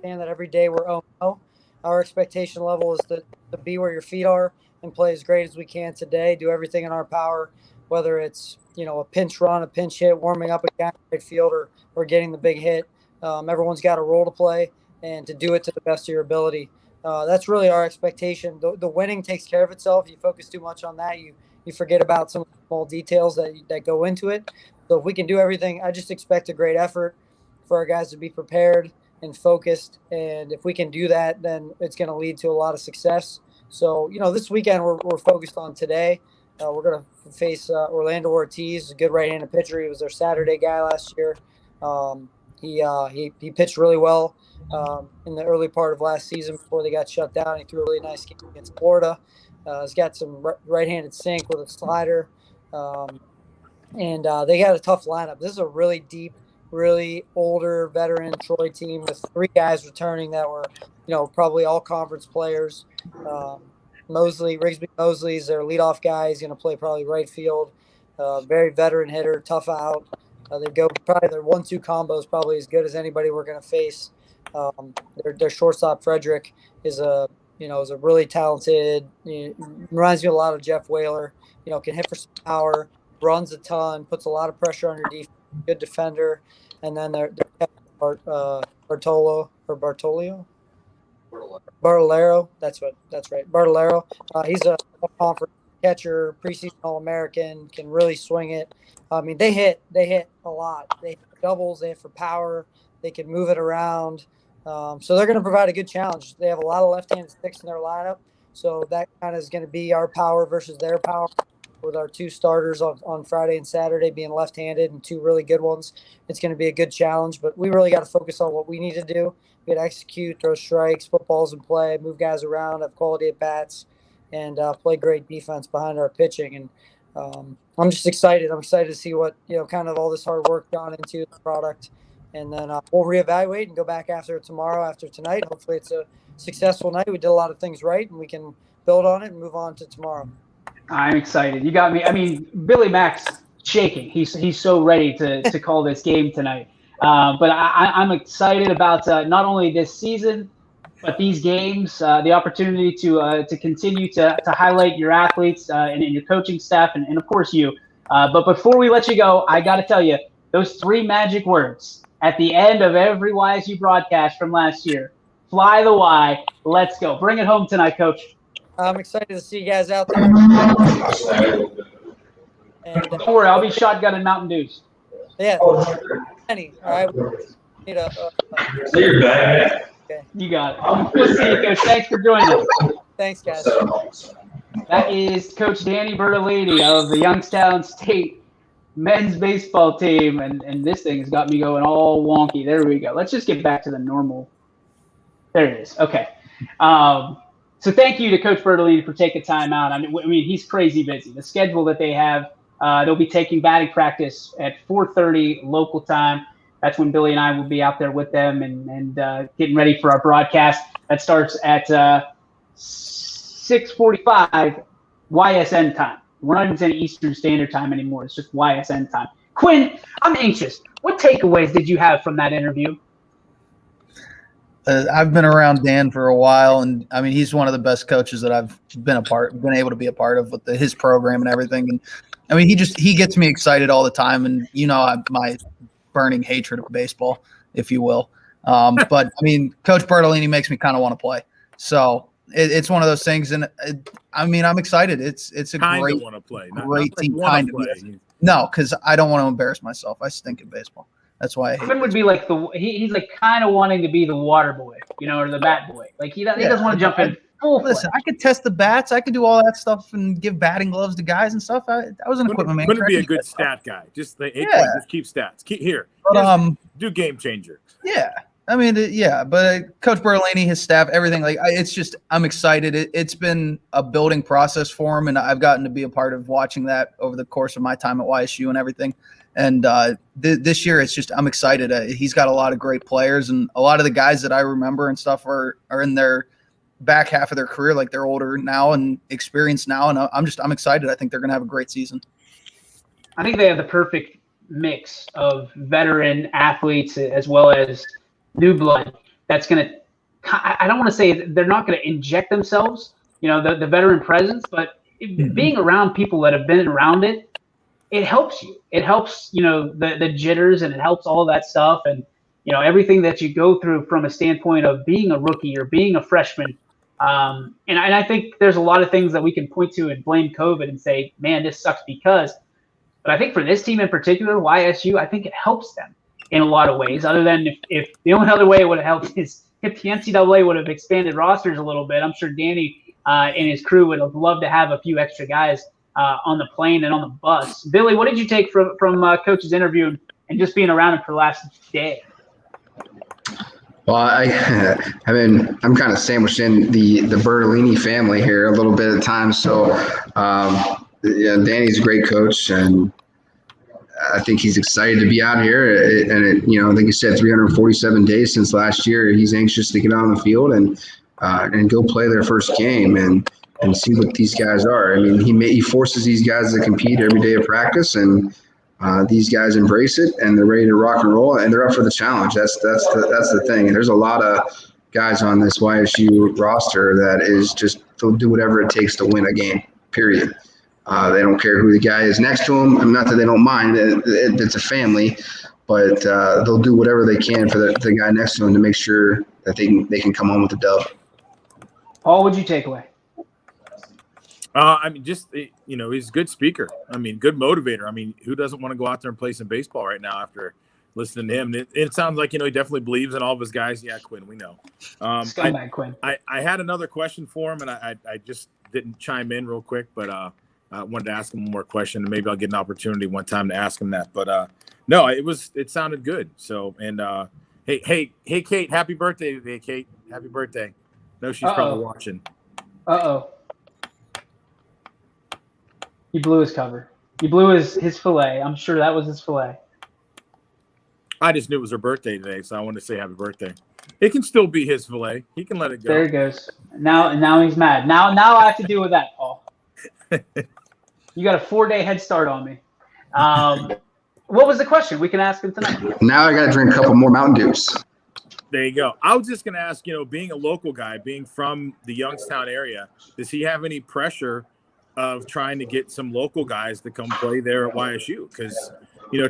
understand that every day we're 0-0. Our expectation level is to be where your feet are and play as great as we can today, do everything in our power, whether it's, a pinch run, a pinch hit, warming up a guy in right field or getting the big hit. Everyone's got a role to play and to do it to the best of your ability. That's really our expectation. The winning takes care of itself. You focus too much on that, you forget about some small details that go into it. So if we can do everything, I just expect a great effort for our guys to be prepared and focused. And if we can do that, then it's going to lead to a lot of success. So, this weekend we're focused on today. We're going to face Orlando Ortiz, a good right-handed pitcher. He was our Saturday guy last year. He pitched really well in the early part of last season before they got shut down. He threw a really nice game against Florida. He's got some right-handed sink with a slider. And they got a tough lineup. This is a really deep, really older veteran Troy team with 3 guys returning that were, probably all conference players. Rigsby Mosley's their leadoff guy. He's going to play probably right field. Very veteran hitter, tough out. They go probably their 1-2 combo is probably as good as anybody we're going to face. Their shortstop Frederick is a really talented. Reminds me a lot of Jeff Whaler. Can hit for some power, runs a ton, puts a lot of pressure on your defense. Good defender. And then their Bartolio. Bartolero. That's right. Bartolero. He's a conference catcher, preseason All-American, can really swing it. I mean, they hit a lot. They hit doubles, they hit for power, they can move it around. So they're going to provide a good challenge. They have a lot of left-handed sticks in their lineup, so that kind of is going to be our power versus their power, with our 2 starters on Friday and Saturday being left-handed and 2 really good ones. It's going to be a good challenge, but we really got to focus on what we need to do. We got to execute, throw strikes, put balls in play, move guys around, have quality at bats, and play great defense behind our pitching. And I'm just excited. I'm excited to see what, kind of all this hard work gone into the product. And then we'll reevaluate and go back after tomorrow, after tonight. Hopefully it's a successful night. We did a lot of things right, and we can build on it and move on to tomorrow. I'm excited. You got me. I mean, Billy Mack's shaking. He's so ready to call this game tonight. But I'm excited about not only this season, but these games, the opportunity to continue to highlight your athletes and your coaching staff, and of course you. But before we let you go, I got to tell you those 3 magic words at the end of every YSU broadcast from last year. Fly the Y. Let's go. Bring it home tonight, Coach. I'm excited to see you guys out there. And, don't worry, I'll be shotgunning Mountain Dews. Yeah. All right. Need you're back. Okay. You got it. We'll see you, Coach. Thanks for joining us. Thanks, guys. That is Coach Danny Bertolini of the Youngstown State men's baseball team, and this thing has got me going all wonky. There we go. Let's just get back to the normal. There it is. Okay. So thank you to Coach Bertolini for taking time out. I mean, he's crazy busy. The schedule that they have, they'll be taking batting practice at 4:30 local time. That's when Billy and I will be out there with them and getting ready for our broadcast. That starts at 6:45 YSN time. We're not even saying Eastern Standard Time anymore. It's just YSN time. Quinn, I'm anxious. What takeaways did you have from that interview? I've been around Dan for a while, and I mean, he's one of the best coaches that I've been able to be a part of with his program and everything. And I mean, he gets me excited all the time. And my burning hatred of baseball, if you will. But I mean, Coach Bertolini makes me kind of want to play. So it's one of those things, and I'm excited. It's a great want to play, great team. Kind of no, because I don't want to embarrass myself. I stink at baseball. That's why I hate Quinn would be like he's like kind of wanting to be the water boy, or the bat boy. Like he doesn't want to jump in. Listen, I could test the bats. I could do all that stuff and give batting gloves to guys and stuff. I was an equipment man. Couldn't be a good stat guy. Just just keep stats. Keep here. But, do game changer. Yeah. I mean, but Coach Bertolini, his staff, everything, I'm excited. It's been a building process for him, and I've gotten to be a part of watching that over the course of my time at YSU and everything. And this year, I'm excited. He's got a lot of great players, and a lot of the guys that I remember and stuff are in their back half of their career, like they're older now and experienced now. And I'm excited. I think they're going to have a great season. I think they have the perfect mix of veteran athletes as well as new blood. That's going to, I don't want to say they're not going to inject themselves, the veteran presence, but being around people that have been around it helps you. It helps, the jitters, and it helps all that stuff. And, everything that you go through from a standpoint of being a rookie or being a freshman. And I think there's a lot of things that we can point to and blame COVID and say, man, this sucks because. But I think for this team in particular, YSU, I think it helps them in a lot of ways, other than if the only other way it would have helped is if the NCAA would have expanded rosters a little bit. I'm sure Danny and his crew would have loved to have a few extra guys on the plane and on the bus. Billy, what did you take from Coach's interview and just being around him for the last day? Well, I'm kind of sandwiched in the Bertolini family here a little bit at a time. So, Danny's a great coach, and I think he's excited to be out here. And like you said, 347 days since last year. He's anxious to get on the field and go play their first game and see what these guys are. I mean, he forces these guys to compete every day of practice, and these guys embrace it, and they're ready to rock and roll, and they're up for the challenge. That's the thing. And there's a lot of guys on this YSU roster that is just, they'll do whatever it takes to win a game, period. They don't care who the guy is next to them. Not that they don't mind. It's a family, but they'll do whatever they can for the guy next to them to make sure that they can come home with the dub. Paul, what'd you take away? He's a good speaker. Good motivator. Who doesn't want to go out there and play some baseball right now after listening to him? It sounds like, he definitely believes in all of his guys. Yeah, Quinn, we know. Scumbag Quinn. I had another question for him, and I just didn't chime in real quick, but I wanted to ask him one more question, and maybe I'll get an opportunity one time to ask him that. But no, it sounded good. So, and hey, Kate, happy birthday today, Kate. Happy birthday. No, she's probably watching. Uh-oh. He blew his cover. He blew his fillet. I'm sure that was his fillet. I just knew it was her birthday today, so I wanted to say happy birthday. It can still be his fillet. He can let it go. There it goes. Now he's mad. Now I have to deal with that, Paul. You got a 4-day head start on me. What was the question? We can ask him tonight. Now I got to drink a couple more Mountain Dews. There you go. I was just going to ask, being a local guy, being from the Youngstown area, does he have any pressure of trying to get some local guys to come play there at YSU? Because,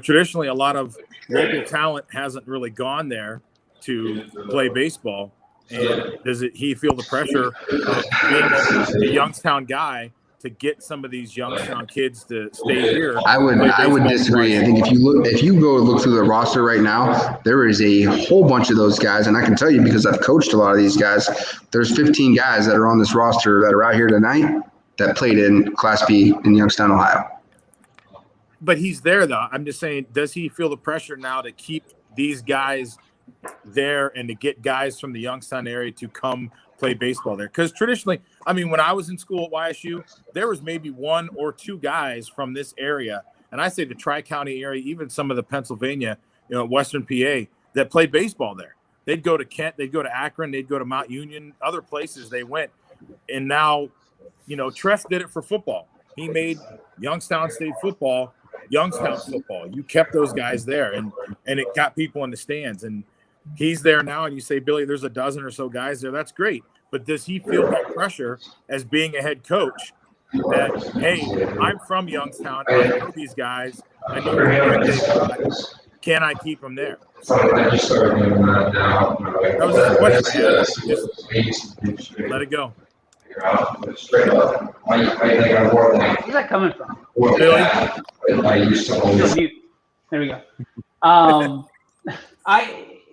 traditionally a lot of local talent hasn't really gone there to play baseball. And he feel the pressure of being a Youngstown guy to get some of these Youngstown kids to stay here? I would disagree. I think if you go look through the roster right now, there is a whole bunch of those guys, and I can tell you because I've coached a lot of these guys. There's 15 guys that are on this roster that are out here tonight that played in Class B in Youngstown, Ohio. But he's there, though. I'm just saying, does he feel the pressure now to keep these guys there and to get guys from the Youngstown area to come play baseball there? Because traditionally, when I was in school at YSU, there was maybe 1 or 2 guys from this area, and I say the Tri-County area, even some of the Pennsylvania, Western PA, that played baseball there. They'd go to Kent, they'd go to Akron, they'd go to Mount Union, other places they went. And now, Treff did it for football. He made Youngstown State football Youngstown football. You kept those guys there, and it got people in the stands. And he's there now, and you say, Billy, there's a dozen or so guys there. That's great. But does he feel that pressure as being a head coach that, hey, I'm from Youngstown, I know these guys, I know what they've got. Can I keep them there? That was the question I had. Just let it go. Where's that coming from? Billy? There we go.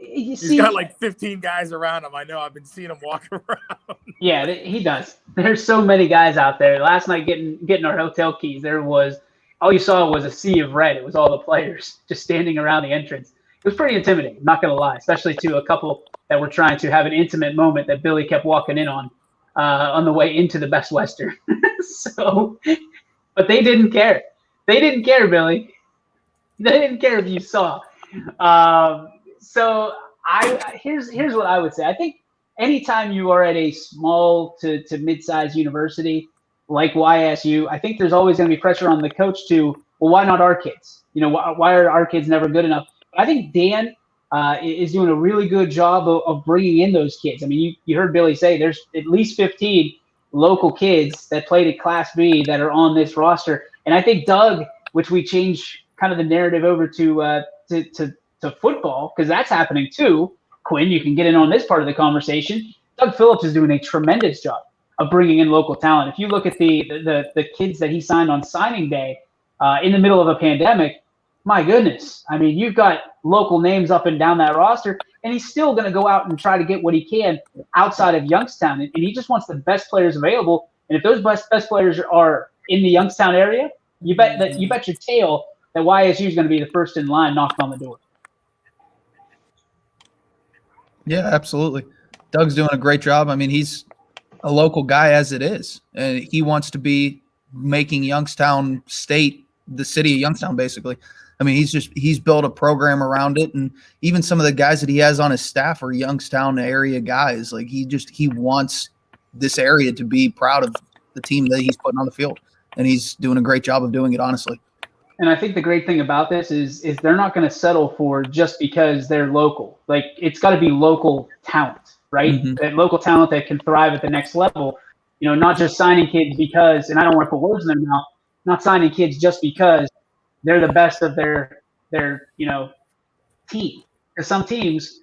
He's got like 15 guys around him. I know. I've been seeing him walk around. Yeah, he does. There's so many guys out there. Last night getting our hotel keys, there was all you saw was a sea of red. It was all the players just standing around the entrance. It was pretty intimidating, not going to lie, especially to a couple that were trying to have an intimate moment that Billy kept walking in on the way into the Best Western. But they didn't care. They didn't care, Billy. They didn't care if you saw. So here's what I would say. I think anytime you are at a small to mid-sized university like YSU, I think there's always going to be pressure on the coach to, well, why not our kids? Why are our kids never good enough? I think Dan is doing a really good job of bringing in those kids. You heard Billy say there's at least 15 local kids that played at Class B that are on this roster. And I think Doug, which we change kind of the narrative over to football, because that's happening too. Quinn, you can get in on this part of the conversation. Doug Phillips is doing a tremendous job of bringing in local talent. If you look at the kids that he signed on signing day in the middle of a pandemic, my goodness. You've got local names up and down that roster, and he's still going to go out and try to get what he can outside of Youngstown. And he just wants the best players available. And if those best players are in the Youngstown area, you bet your tail that YSU is going to be the first in line knocking on the door. Yeah, absolutely. Doug's doing a great job. He's a local guy as it is, and he wants to be making Youngstown State the city of Youngstown, basically. He's built a program around it, and even some of the guys that he has on his staff are Youngstown area guys. Like he wants this area to be proud of the team that he's putting on the field, and he's doing a great job of doing it, honestly. And I think the great thing about this is they're not going to settle for just because they're local. Like, it's got to be local talent, right? Mm-hmm. That local talent that can thrive at the next level. Not just signing kids because, and I don't want to put words in their mouth, not signing kids just because they're the best of their team. Because some teams,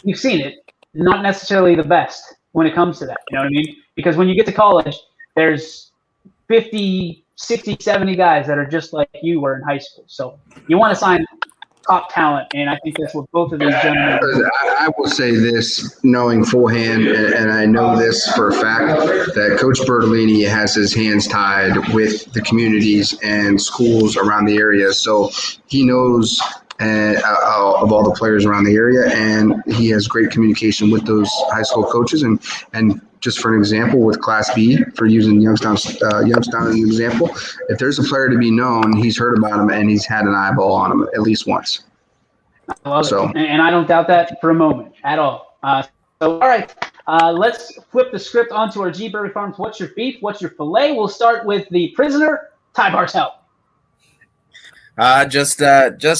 you've seen it, not necessarily the best when it comes to that. You know what I mean? Because when you get to college, there's 50, 60, 70 guys that are just like you were in high school. So you want to sign top talent, and I think that's what both of these gentlemen do. I will say this, knowing full hand, and I know this for a fact, that Coach Bertolini has his hands tied with the communities and schools around the area. So he knows and of all the players around the area, and he has great communication with those high school coaches. And just for an example, with Class B, for using Youngstown as an example, if there's a player to be known, he's heard about him and he's had an eyeball on him at least once. I love it. And I don't doubt that for a moment at all. So, all right, let's flip the script onto our G. Berry Farms. What's your beef? What's your filet? We'll start with the prisoner, Ty Bartell. Just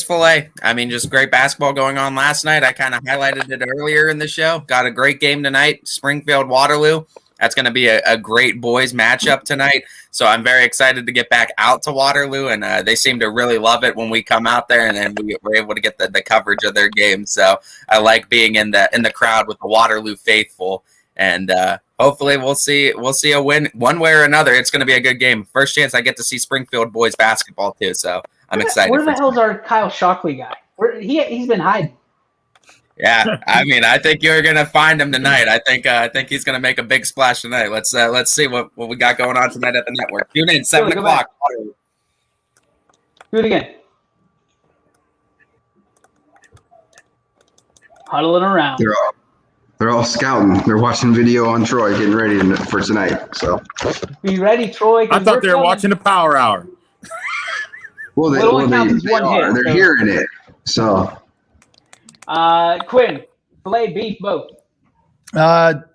filet. I mean, just great basketball going on last night. I kind of highlighted it earlier in the show. Got a great game tonight. Springfield Waterloo. That's going to be a great boys matchup tonight. So I'm very excited to get back out to Waterloo, and they seem to really love it when we come out there, and then we're able to get the coverage of their game. So I like being in the crowd with the Waterloo faithful, and hopefully we'll see a win one way or another. It's going to be a good game. First chance I get to see Springfield boys basketball too. So I'm excited. Where the hell's our Kyle Shockley guy? He's been hiding. Yeah, I mean, I think you're gonna find him tonight. I think he's gonna make a big splash tonight. Let's see what we got going on tonight at the network. Tune in 7 o'clock. Do it again. Huddling around. They're all scouting. They're watching video on Troy, getting ready for tonight. So be ready, Troy. I thought they were watching the Power Hour. Well, they are. They're hearing it. So. Quinn, filet, beef, both.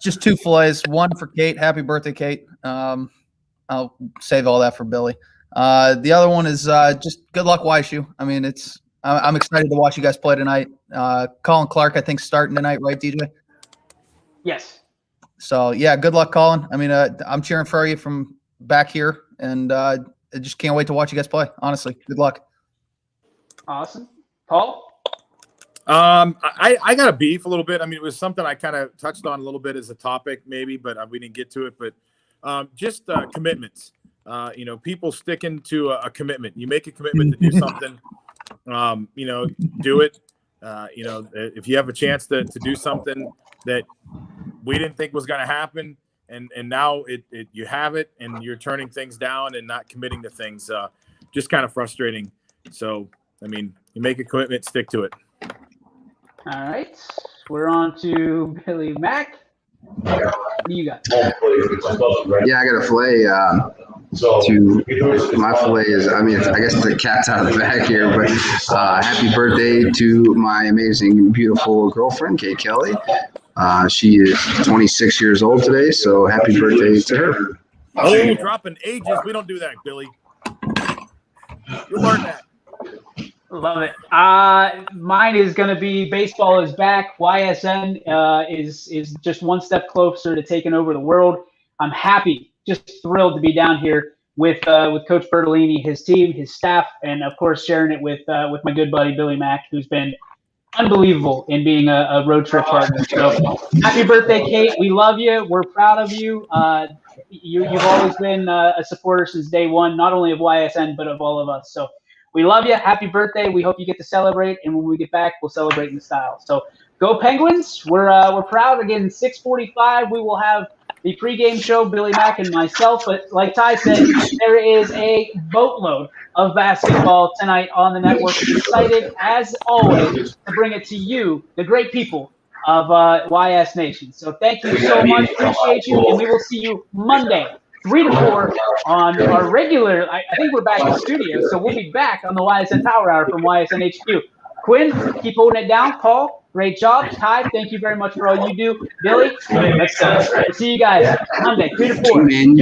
Just 2 fillets. One for Kate. Happy birthday, Kate. I'll save all that for Billy. The other one is just good luck, YSU. I mean, I'm excited to watch you guys play tonight. Colin Clark, I think, starting tonight, right, DJ? Yes. So yeah, good luck, Colin. I mean, I'm cheering for you from back here, and I just can't wait to watch you guys play. Honestly, good luck. Awesome, Paul. I got a beef a little bit. I mean, it was something I kind of touched on a little bit as a topic, maybe, but we didn't get to it. But just commitments. People sticking to a commitment. You make a commitment to do something. Do it. If you have a chance to do something that we didn't think was going to happen, and now you have it, and you're turning things down and not committing to things. Just kind of frustrating. So, I mean, you make a commitment, stick to it. All right, we're on to Billy Mack. What do you got? Yeah, I got a filet. My filet is, I mean, I guess the cat's out of the bag here, but happy birthday to my amazing, beautiful girlfriend, Kate Kelly. She is 26 years old today, so happy birthday to her. Oh, you're dropping ages. We don't do that, Billy. You learn that. Love it. Mine is going to be baseball is back. YSN is just one step closer to taking over the world. I'm happy, just thrilled to be down here with Coach Bertolini, his team, his staff, and of course sharing it with my good buddy Billy Mack, who's been unbelievable in being a road trip partner. So happy birthday, Kate. We love you. We're proud of you. You've always been a supporter since day one, not only of YSN but of all of us. So. We love you. Happy birthday. We hope you get to celebrate. And when we get back, we'll celebrate in style. So go Penguins. We're proud. Again, 6:45, we will have the pregame show, Billy Mack and myself. But like Ty said, there is a boatload of basketball tonight on the network. We're excited, as always, to bring it to you, the great people of YS Nation. So thank you so much. Appreciate you. And we will see you Monday. 3 to 4 on our regular. I think we're back in the studio, so we'll be back on the YSN Power Hour from YSN HQ. Quinn, keep holding it down. Paul, great job. Ty, thank you very much for all you do. Billy, let's see you guys Monday, 3 to 4. Tune in.